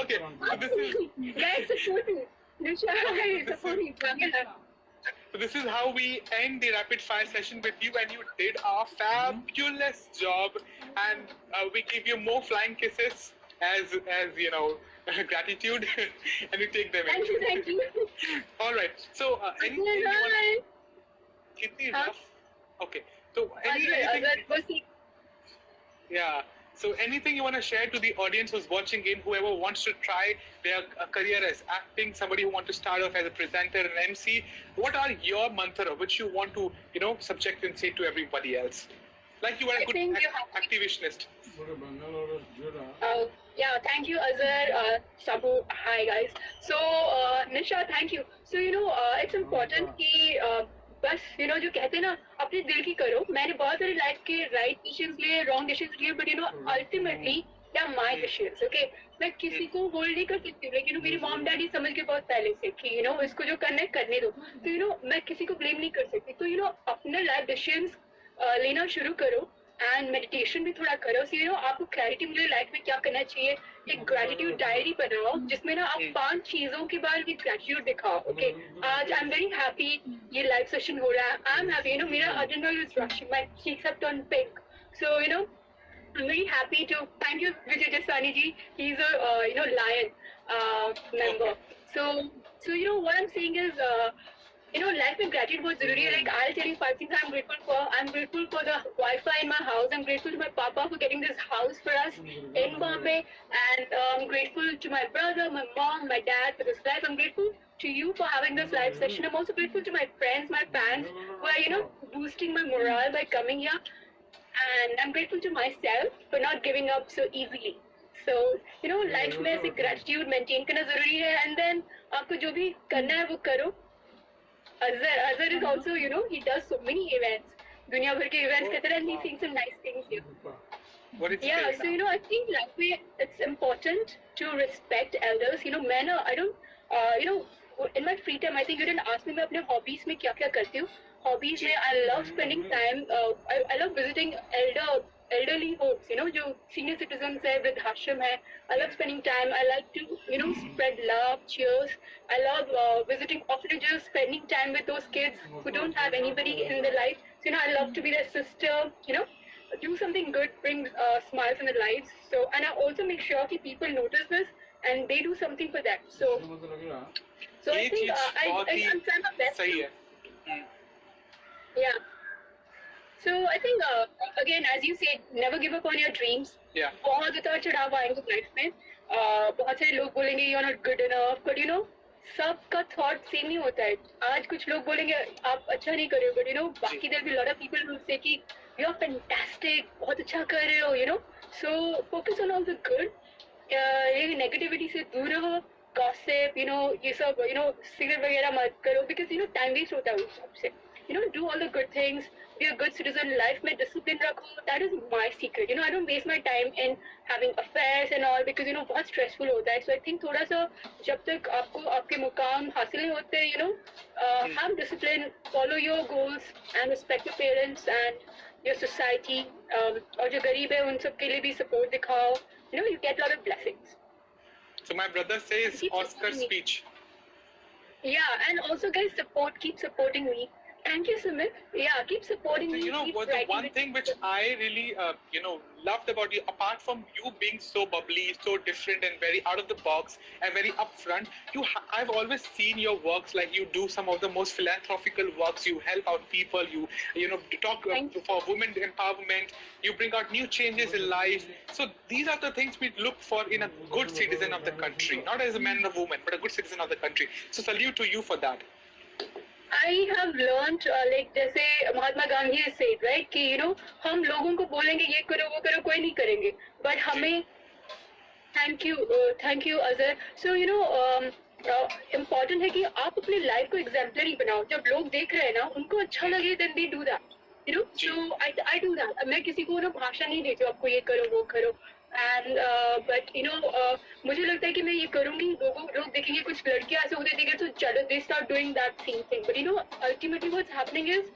Okay, so this is Guys, support me. Nisha, support me. so this is how we end the rapid fire session with you, and you did a fabulous job, and we give you more flying kisses as gratitude, and we take them. Thank you. All right. So anything you want? Kitni Huh? rough? Okay. So anything? Azad, Yeah. So anything you want to share to the audience who's watching in, whoever wants to try their career as acting, somebody who wants to start off as a presenter and MC, what are your mantra which you want to, subject and say to everybody else? Like you are a I good think you have to- activationist. Yeah, thank you, Azhar, Sabu. Hi, guys. So, Nisha, thank you. So, it's important कि बस जो कहते हैं ना अपने दिल की करो. मैंने बहुत सारे लाइफ के राइट डिसीजंस लिए रॉन्ग डिसीजंस लिए बट अल्टीमेटली या माय डिसीजंस. ओके, मैं किसी को होल्ड नहीं कर सकती हूँ लेकिन मेरी मॉम डैडी समझ के बहुत पहले से कि इसको जो करना है करने दो. तो मैं किसी को ब्लेम नहीं कर सकती. तो अपने लाइफ डिसीजंस लेना शुरू करो एंड मेडिटेशन भी थोड़ा करो. सो आपको क्लैरिटी मिले लाइफ में क्या करना चाहिए. एक ग्रेटिट्यूड डायरी बनाओ जिसमें ना आप 5 चीजों के बारे में ग्रेटिट्यूड दिखाओ. ओके, आज आई एम वेरी हैप्पी ये लाइव सेशन हो रहा है. आई एम हैप्पी मेरा adrenal is rushing, my cheeks have turned pink. So I'm very happy to thank you Vijay Jasani ji. He's a Lion member. So what I'm saying is life में gratitude बहुत जरूरी है. Like I'll tell you 5 things I'm grateful for. I'm grateful for the Wi-Fi in my house. I'm grateful to my papa for getting this house for us in Bombay, and I'm grateful to my brother, my mom, my dad for this life. I'm grateful to you for having this live session. I'm also grateful to my friends, my fans who are boosting my morale by coming here, and I'm grateful to myself for not giving up so easily. So life में ऐसे gratitude maintain करना जरूरी है. And then आपको जो भी करना है वो करो. Azhar is also, he does so many events. दुनिया भर के events करता है and he's saying some nice things here. What did you Yeah, say? so I think life में it's important to respect elders. मैं ना I don't, in my free time I think you didn't ask me मैं अपने hobbies में क्या क्या करती हूँ. Hobbies में I love spending time. I love visiting elderly homes. जो senior citizens है, वृद्धाश्रम है. I love spending time. I like to spread love, cheers. I love visiting orphanages, spending time with those kids who don't have anybody in their life. So I love to be their sister. Do something good, bring smiles in their lives. So and I also make sure that people notice this and they do something for them. So I ये think चीज बहुत ही I'm trying my best. सही है. Yeah. So I think again, as you said, never give up on your dreams. Yeah. बहुत उतार चढ़ाव आएंगे life में. बहुत सारे लोग बोलेंगे you're not good enough, but सबका थॉट सेम नहीं होता है. आज कुछ लोग बोलेंगे आप अच्छा नहीं कर रहे हो, बट बाकी there will be a lot of people who say कि you're fantastic, बहुत अच्छा कर रहे हो. So focus on all the good. ये नेगेटिविटी से दूर रहो. Gossip, ये सब सिगरेट वगैरह मत करो because टाइम वेस्ट होता है उस सबसे. Do all the good things. Be a good citizen. Life में discipline रखो. That is my secret. I don't waste my time in having affairs and all because बहुत stressful होता है. So I think थोड़ा सा जब तक आपको आपके मुकाम हासिल नहीं होते, have discipline, follow your goals and respect your parents and your society. और जो गरीब है उन सब के लिए भी support दिखाओ. You get a lot of blessings. So my brother says Keep Oscar supporting me. speech. Yeah, and also guys, keep supporting me. Thank you, Sumit. Yeah, keep supporting me. Keep What the writing one with thing me. which I really, loved about you, apart from you being so bubbly, so different and very out of the box and very upfront, I've always seen your works. Like you do some of the most philanthropical works. You help out people. You talk for women empowerment. You bring out new changes in life. So these are the things we look for in a good citizen of the country, not as a man or woman, but a good citizen of the country. So salute to you for that. I have learned like जैसे Mahatma Gandhi has said right कि हम लोगों को बोलेंगे ये करो वो करो, कोई नहीं करेंगे, but हमें thank you Azhar. So important है कि आप अपने लाइफ को एग्जाम्पलरी बनाओ. जब लोग देख रहे हैं ना, उनको अच्छा लगे, then they do that. So I do that. मैं किसी को भाषा नहीं देती हूँ आपको ये करो वो करो. एंड बट मुझे लगता है कि मैं ये करूंगी, लोग देखेंगे, कुछ लड़कियां ऐसे होते देखेंगे तो चलो they start doing that same thing. But ultimately what's happening is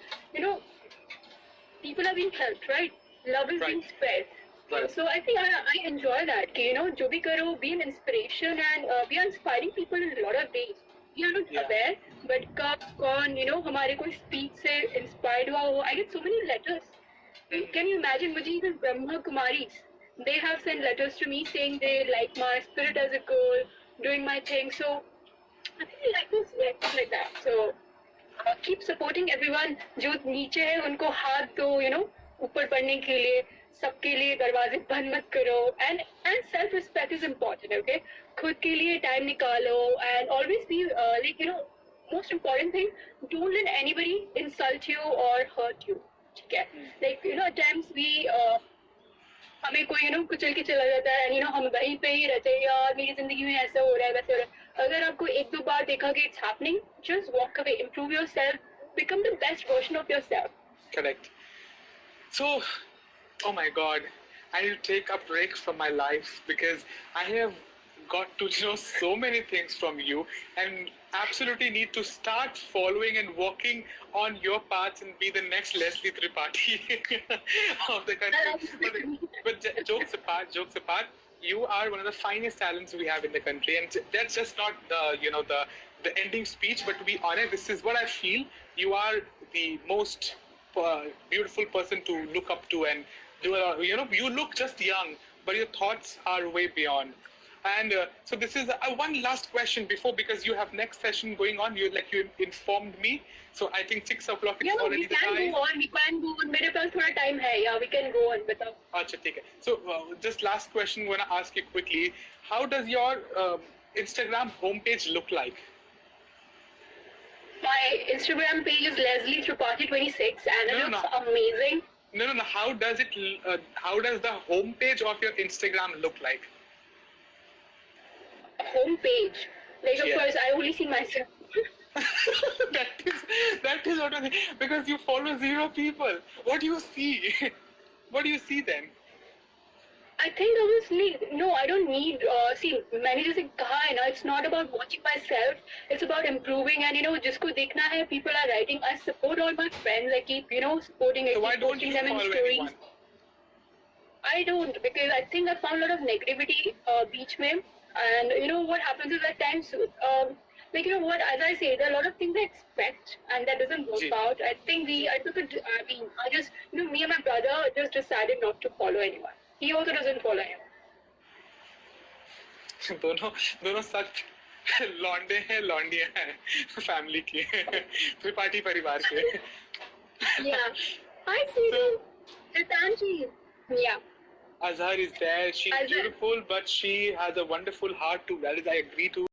people are being helped, right? Love is being spread. Right. So I think I enjoy that. कि जो भी करो, be an inspiration, and we are inspiring people in a lot of ways. We are not aware, but कब कौन हमारे कोई speech से inspired हुआ हो. I get so many letters. Can you imagine? मुझे even Brahma Kumaris, they have sent letters to me saying they like my spirit as a girl, doing my thing. So I really like this, like that. So keep supporting everyone. जो नीचे है उनको हाथ दो, ऊपर बढ़ने के लिए. सबके लिए दरवाजे बंद मत करो. And self respect is important. Okay, खुद के लिए टाइम निकालो. And always be like most important thing, don't let anybody insult you और हर्ट यू. ठीक है, लाइक एट टाइम्स वी हमें कोई कुचल के चला जाता है, एंड हम वहीं पे ही रहते हैं, यार मेरी जिंदगी में ऐसा हो रहा है वैसे हो रहा है. अगर आपको एक दो बार देखा कि it's happening, just walk away, improve your self, become the best version of your self. Correct. So, oh my God, I need to take a break from my life because I have got to know so many things from you and absolutely need to start following and walking on your paths and be the next Leslie Tripathi of the country. But jokes apart, you are one of the finest talents we have in the country, and that's just not the ending speech. But to be honest, this is what I feel. You are the most beautiful person to look up to, and you look just young, but your thoughts are way beyond. And so this is one last question before, because you have next session going on. You informed me, so I think 6 o'clock is already the time. We can go on. मेरे पास थोड़ा time है. Yeah, we can go on. बताओ. अच्छा, ठीक है. So just last question, I want to ask you quickly. How does your Instagram homepage look like? My Instagram page is Leslie Tripathi 26, and it looks amazing. No. How does it? How does the homepage of your Instagram look like? Homepage, like of course I only see myself. that is what I think, because you follow 0 people. What do you see? What do you see then? I think obviously no, I don't need see, मैंने जैसे कहा है ना, it's not about watching myself, it's about improving. And जिसको देखना है, people are writing. I support all my friends. I keep supporting. So why don't you them in follow stories. anyone? I don't, because I think I found a lot of negativity beach mein. And what happens is at times like what, as I say, there are a lot of things I expect and that doesn't work out. I think I just me and my brother just decided not to follow anyone. He also doesn't follow anyone. दोनों सच लौंडे हैं, लौंडियां हैं, family की, त्रिपाठी परिवार के. Yeah, I see. Ritanji. Yeah. Azhar is there. She's beautiful, but she has a wonderful heart too. That is, I agree to.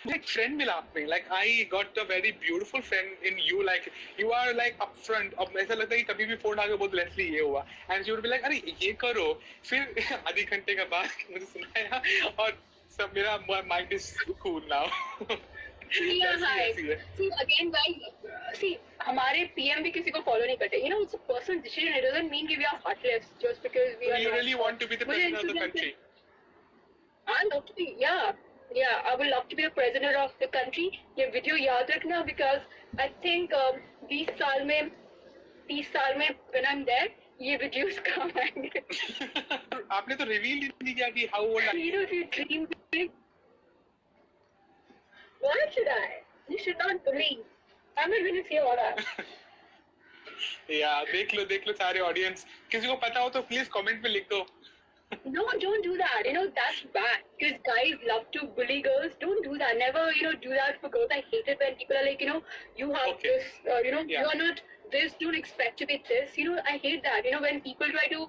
Like friend मिला आपने. Like I got a very beautiful friend in you. Like you are like upfront. अब ऐसा लगता है कि कभी भी phone आके बोल लेस्ली ये हुआ, and she would be like अरे ये करो. फिर आधे घंटे के बाद मुझे सुनाया और सब मेरा mind is cool now. Yeah, hi. See again, guys. See, हमारे PM भी किसी को follow नहीं करते. It's a personal decision. It doesn't mean that we are heartless just because we are. You really want to be the president of the country? I love to be. Yeah. I would love to be the president of the country. ये video याद रखना, because I think 20 साल में when I'm there, ये videos काम आएंगे. आपने तो reveal ही नहीं किया कि how old are you? If you dream big. Why should I? You should not believe. I'm not going to say all that. Yeah, देख लो सारे audience. किसी को पता हो तो please comment में लिख दो. No, don't do that. That's bad. Because guys love to bully girls. Don't do that. Never, do that for girls. I hate it when people are like, you have this, you are not this, don't expect to be this. I hate that. When people try to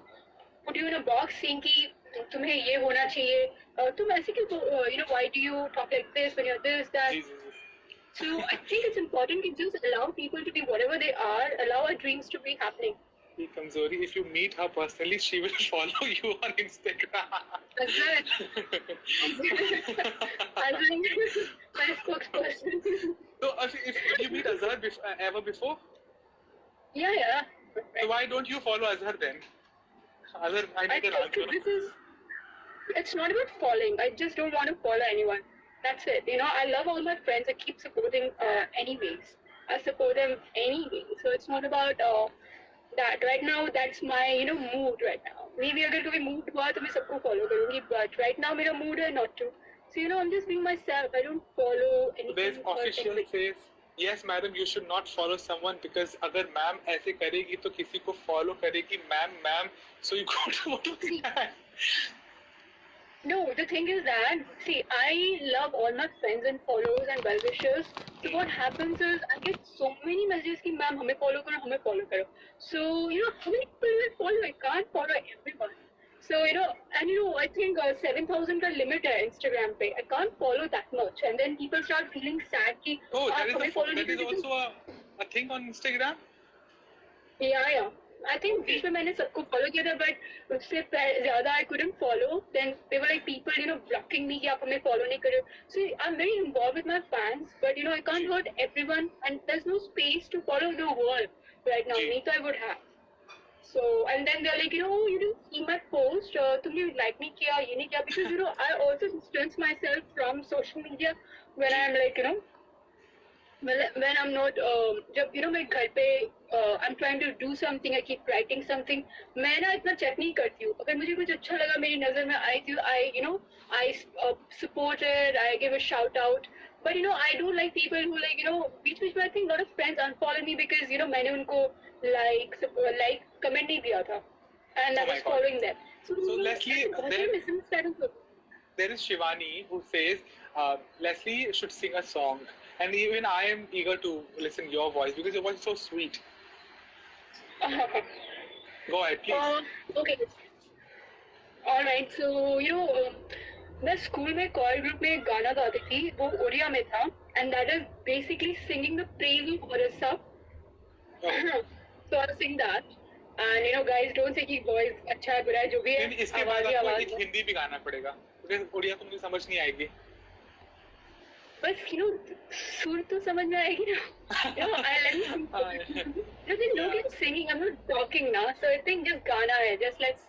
put you in a box saying कि तुम्हें ये होना चाहिए, तुम ऐसे क्यों, why do you talk like this when you're this, that? So I think it's important to just allow people to be whatever they are, allow our dreams to be happening. Kamzori, if you meet her personally, she will follow you on Instagram. Azhar, Azhar, my spokesperson. So, if did you meet Azhar ever before? Yeah. So why don't you follow Azhar then? Azhar, I need an answer. It's not about following. I just don't want to follow anyone. That's it. I love all my friends. I keep supporting anyways. I support them anyway. So it's not about that. Right now, that's my mood right now. Maybe अगर कभी mood हुआ तो मैं सबको follow करूँगी. But right now मेरा mood है not to. So I'm just being myself. I don't follow anything. There's official says, yes madam, you should not follow someone because अगर मैम ऐसे करेगी तो किसी को follow करेगी ma'am. So you got to what was that? No, the thing is that, see, I love all my friends and followers and well-wishers. So what happens is, I get so many messages कि ma'am हमें follow करो. So, how many people will follow? I can't follow everyone. So, I think 7,000 का limit है Instagram पे. I can't follow that much. And then people start feeling sad कि that is also a thing on Instagram? Yeah. I think बीच में मैंने सबको follow किया था, but उससे ज़्यादा I couldn't follow. Then there were like people, blocking me कि आप हमें follow नहीं करो. So I'm very involved with my fans, but I can't hurt everyone, and there's no space to follow the world right now. नहीं तो I would have. So and then they're like, you didn't see my post. तुमने like नहीं किया, ये नहीं किया, because I also distance myself from social media when I'm like when I'm not जब मैं घर पे I'm trying to do something, I keep writing something, मैं ना इतना चेक नहीं करती हूँ. अगर मुझे कुछ अच्छा लगा, मेरी नजर में आई थी, I support it, I give a shout out. But I don't like people who बीच में I think a lot of friends unfollow me because मैंने उनको like comment नहीं दिया था, and I was following them. So Leslie, there is Shivani who says Leslie should sing a song. And even I am eager to listen your voice because your voice is so sweet. Go ahead, please. Okay. All right. So मैं school में choir group में एक गाना गाती थी, वो ओडिया में था, and that is basically singing the praise of Orissa. So I'll sing that. And guys, don't say कि voice अच्छा है बुरा है, जो भी है इसके बाद आपको एक हिंदी भी गाना पड़ेगा क्योंकि ओडिया तो मुझे समझ नहीं आएगी. बस सुर तो समझ में आएगी ना. I let me sing. Then no get singing. I'm not talking now, so I think just गाना है. Just let's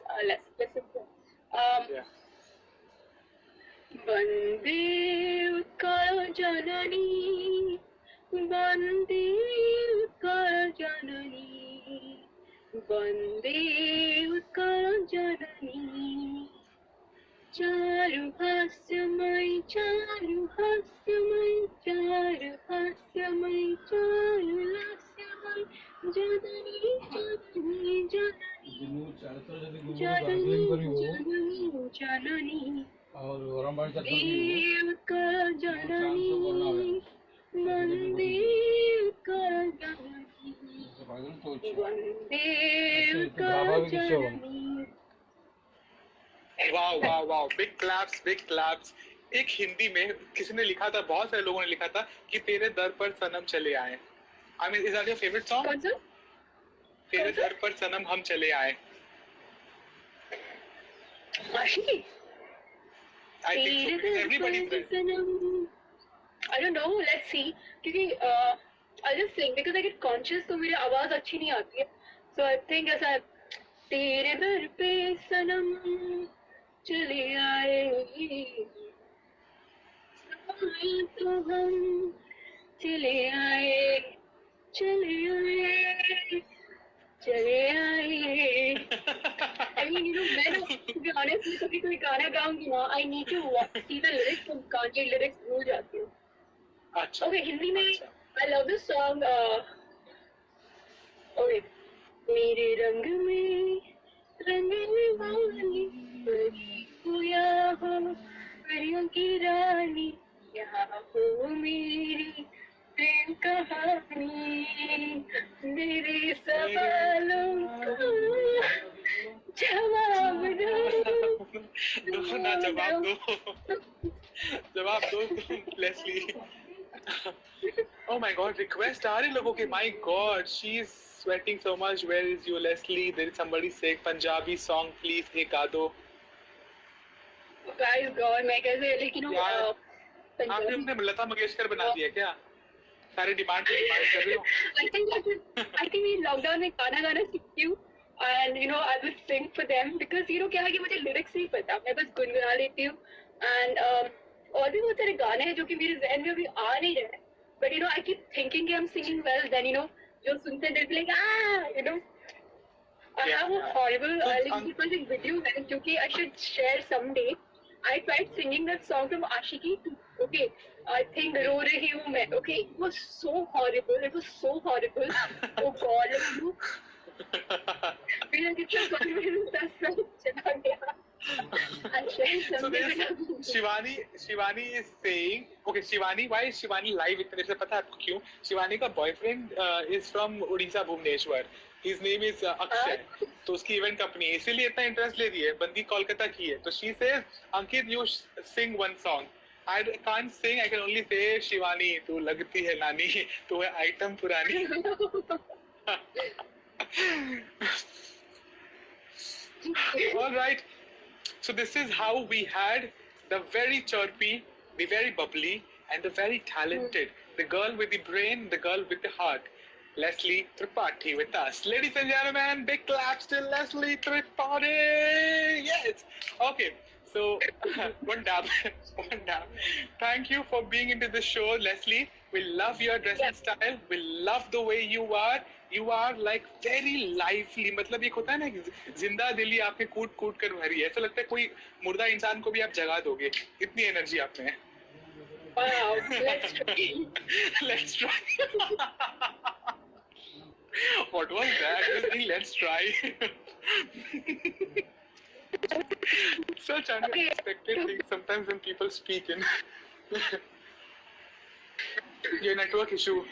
listen to. वंदे उत्कल जननी, वंदे उत्कल जननी, वंदे उत्कल जननी. चारु हास्यमय, चारु हास्यमय, चारु हास्यमय, चारु लास्यमय, जननी जननी जननी जननी जननी देव का जननी, वंदे का जननी, वंदे का जननी. वाह बिग क्लैप्स. एक हिंदी में किसी ने लिखा था, बहुत सारे लोगों ने लिखा था कि तेरे दर पर सनम चले आए. I mean, is that your favourite song? कौन सा? तेरे दर पर सनम हम चले आए. I think so. Everybody says. I don't know. Let's see. क्योंकि I'll just sing because I get conscious, तो मेरी आवाज अच्छी नहीं आती है. So I think ऐसा तेरे दर पे सनम चले आए तो हम चले आए I mean, to be honest, मैं कभी कोई गाना गाऊंगी ना, I need to see the lyrics, तो गाने के lyrics भूल जाती हूँ. अच्छा. Okay, हिंदी में I love this song. Okay. मेरे रंग में रंगने वाली परी हो या हो, परियों की रानी, यहाँ हो मेरी प्रेम कहानी. मेरे सवालों का जवाब दो. जवाब दो Leslie. Oh my God, request आ रहे लोगों के. My God, she is sweating so much. Where is you, Leslie? There is somebody saying Punjabi song, please. एक आदो. Guys, God, मैं कैसे लेकिन यार, आपने अपने लता मंगेशकर बना दिया क्या? सारे डिमांड कर रही हो. I think ये लॉकडाउन में गाना सीखती हूँ and I will sing for them because क्या है कि मुझे लिरिक्स नहीं पता, मैं बस गुनगुना लेती हूँ and और भी बहुत सारे गाने हैं जो कि मेरे जहन में अभी आ नहीं रहे, but I keep thinking कि I'm singing well, then जो सुनते हैं they'll be like I have a horrible music video जो कि I should share someday. I tried singing that song from Ashiki 2. Okay, I think रो रही हूँ मैं. Okay, it was so horrible. It was so horrible. Oh God, मेरा कितना confidence चला गया. So there's Shivani is saying, okay, Shivani, why is Shivani live इतने देर से? पता है आपको क्यों? Shivani का boyfriend is from Odisha, Bhubaneswar. His name is Akshay. तो उसकी इवेंट कंपनी है, इसीलिए इतना इंटरेस्ट ले रही है. बंदी कोलकाता की है. तो she says, Ankit, you sing one song. I can't sing. I can only say, Shivani, तू लगती है नानी, तू है आइटम पुरानी. All right. So this is how we had the very chirpy, the very bubbly, and the very talented, the girl with the brain, the girl with the heart, Leslie Tripathi with us. Ladies and gentlemen, big claps to Leslie Tripathi. Yes. Okay. So one dab. Thank you for being into the show, Leslie. We love your dressing style. We love the way you are. You are like very lively. मतलब एक होता है ना, जिंदा दिली आपने कूट कूट कर भरी है. ऐसा लगता है कोई मुर्दा इंसान को भी आप जगा दोगे. इतनी एनर्जी आप में है. Wow, let's try. Let's try. What was that? Let's try. Such unexpected things sometimes when people speak in. Your network issue.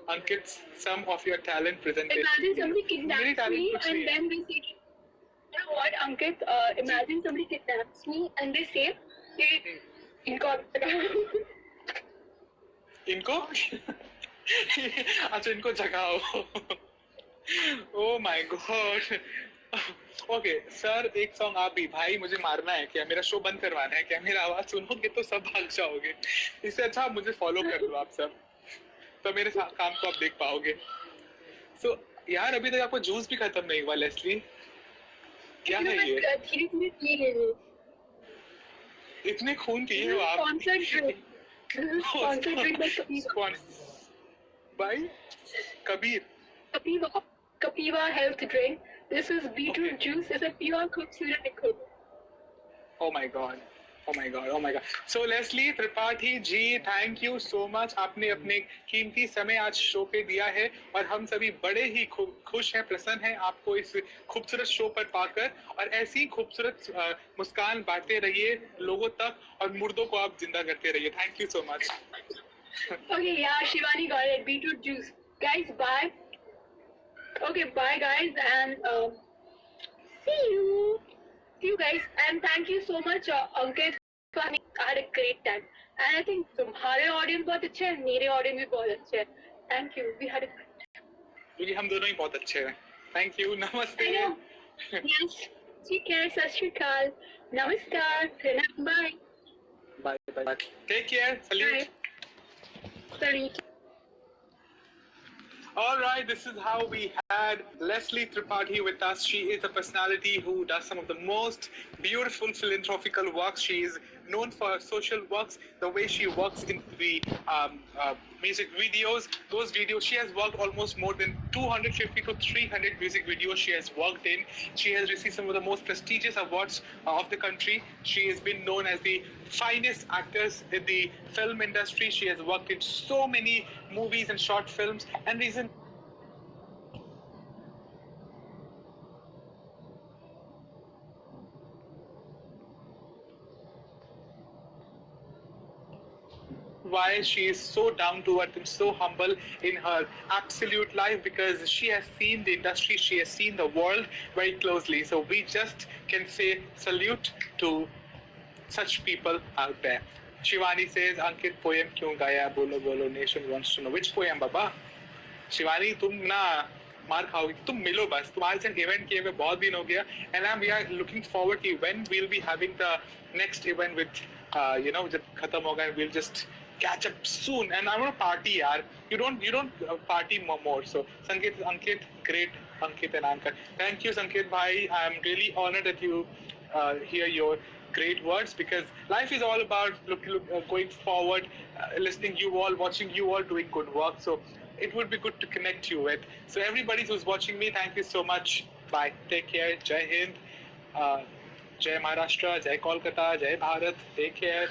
Ankit, some of your talent presentation. Imagine somebody kidnaps me and then they say, you know what, Ankit? Imagine somebody kidnaps me and they say, इनको अच्छा इनको जगाओ. Oh my God. Okay, sir एक song आप भी. भाई मुझे मारना है क्या? मेरा शो बंद करवाना है क्या? मेरा आवाज सुनोगे तो सब भाग जाओगे. इससे अच्छा आप मुझे फॉलो कर लो आप सब, तो मेरे काम को आप देख पाओगे. So यार अभी तक आपको जूस भी खत्म नहीं हुआ, लेस्ली. क्या है ये? इतने खून पिए हो आप? By Kabir. Kapiva health drink. This is beetroot juice. It's a pure खूबसूरत liquid. Oh my God. Oh my God. Oh my God. So Leslie Tripathi ji, thank you so much. आपने अपने कीमती समय आज शो पे दिया है और हम सभी बड़े ही खुश हैं, प्रसन्न हैं आपको इस खूबसूरत शो पर पाकर. और ऐसी खूबसूरत मुस्कान बांटते रहिए लोगों तक और मुर्दों को आप जिंदा करते रहिए. Thank you so much. Okay, yeah, Shivani got it. Beetroot juice. Guys, bye. Okay, bye guys and see you. See you guys and thank you so much Ankit. I had a great time and I think तुम्हारे audience बहुत अच्छे हैं, मेरे audience भी बहुत अच्छे हैं. Thank you. We had a great time. क्योंकि हम दोनों ही बहुत अच्छे हैं. Thank you. नमस्ते. Yes. ठीक है. सत श्री अकाल. नमस्कार. Bye. Bye. Bye. Take care. Salute. Bye. Salute. All right, this is how we had Leslie Tripathi with us. She is a personality who does some of the most beautiful philanthropical works. She is known for social works, the way she works in the music videos. Those videos, she has worked almost more than 250 to 300 music videos she has worked in. She has received some of the most prestigious awards of the country. She has been known as the finest actress in the film industry. She has worked in so many movies and short films and why she is so down to earth and so humble in her absolute life, because she has seen the industry, she has seen the world very closely. So we just can say salute to such people out there. Shivani says, Ankit, poem क्यों गाया? बोलो बोलो, nation wants to know. Which poem, Baba? Shivani, तुम ना मार खाओगी, तुम मिलो बस. तुम्हारे साथ इवेंट किए हुए बहुत दिन हो गया, and we are looking forward to when we'll be having the next event with जब खत्म होगा, we'll just catch up soon, and I want to party, yaar. You don't party more. So Ankit, great, Ankit and Ankar. Thank you, Sanket bhai. I am really honored that you hear your great words, because life is all about going forward, listening you all, watching you all doing good work. So it would be good to connect you with. So everybody who's watching me, thank you so much. Bye. Take care. Jai Hind. Jai Maharashtra. Jai Kolkata. Jai Bharat. Take care.